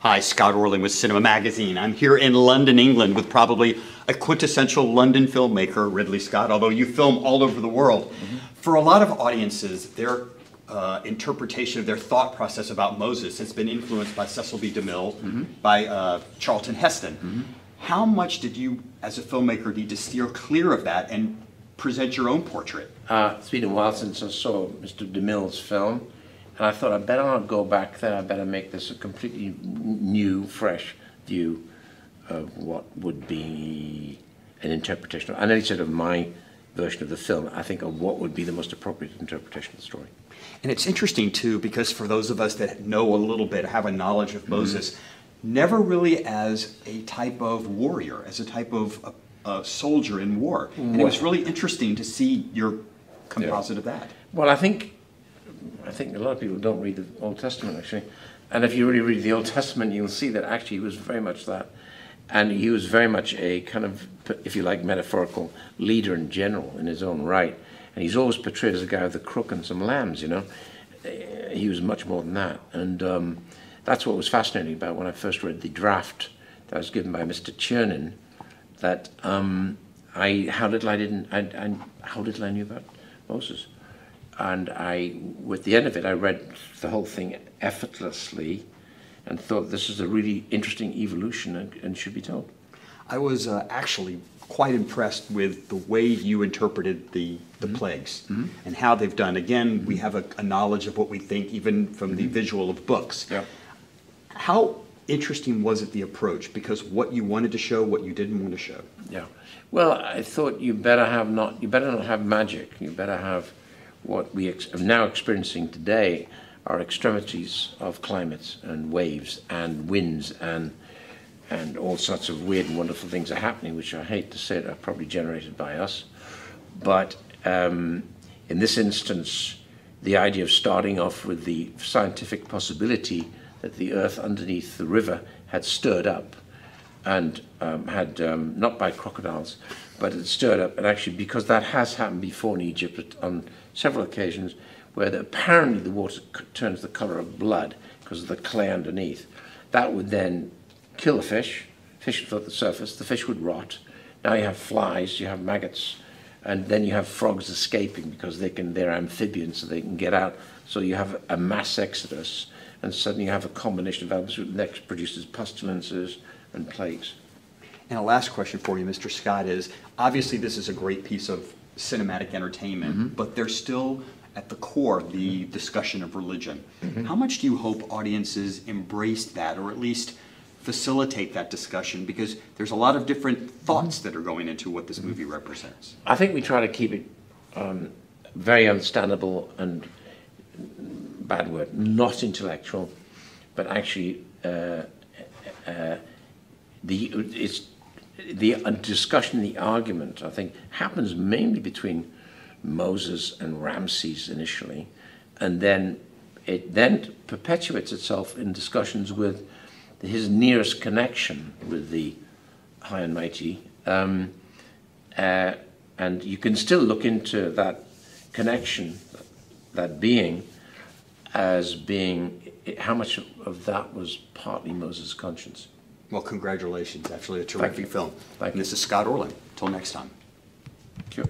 Hi, Scott Orlin with CINEMA-Magazin. I'm here in London, England with probably a quintessential London filmmaker, Ridley Scott, although you film all over the world. For a lot of audiences, their interpretation of their thought process about Moses has been influenced by Cecil B. DeMille, by Charlton Heston. How much did you, as a filmmaker, need to steer clear of that and present your own portrait? It's been a while since I saw Mr. DeMille's film. And I thought, I better not go back there, I better make this a completely new, fresh view of what would be an interpretation, and any sort of my version of the film, I think, of what would be the most appropriate interpretation of the story. And it's interesting, too, because for those of us that know a little bit, have a knowledge of Moses, never really as a type of warrior, as a type of soldier in war. And it was really interesting to see your composite of that. Well, I think a lot of people don't read the Old Testament, actually. And if you really read the Old Testament, you'll see that actually he was very much that. And he was very much a kind of, if you like, metaphorical leader in general in his own right. And he's always portrayed as a guy with a crook and some lambs, you know. He was much more than that. And that's what was fascinating about when I first read the draft that was given by Mr. Chernin, that how little I knew about Moses. And with the end of it, I read the whole thing effortlessly and thought this is a really interesting evolution and should be told. I was actually quite impressed with the way you interpreted the plagues and how they've done. Again, we have a knowledge of what we think even from the visual of books. Yeah. How interesting was it, the approach? Because what you wanted to show, what you didn't want to show. Yeah. Well, I thought you better not have magic. You better have what we are now experiencing today are extremities of climates and waves and winds and all sorts of weird and wonderful things are happening, which I hate to say are probably generated by us. But in this instance, the idea of starting off with the scientific possibility that the earth underneath the river had stirred up and had, not by crocodiles, but it stirred up, and actually because that has happened before in Egypt on several occasions, where apparently the water turns the color of blood because of the clay underneath. That would then kill the fish. Fish would float to the surface. The fish would rot. Now you have flies, you have maggots, and then you have frogs escaping because they're amphibians, so they can get out. So you have a mass exodus, and suddenly you have a combination of elements which next produces pestilences and plagues. And a last question for you, Mr. Scott, is obviously this is a great piece of cinematic entertainment, but there's still at the core the discussion of religion. How much do you hope audiences embrace that, or at least facilitate that discussion? Because there's a lot of different thoughts that are going into what this movie represents. I think we try to keep it very understandable and, bad word, not intellectual, but actually the discussion, the argument, I think, happens mainly between Moses and Ramses initially, and then it then perpetuates itself in discussions with his nearest connection with the High and Mighty, and you can still look into that connection, that being, as being how much of that was partly Moses' conscience. Well, congratulations. Actually, a terrific film. Thank you. And this is Scott Orlin. Till next time. Sure.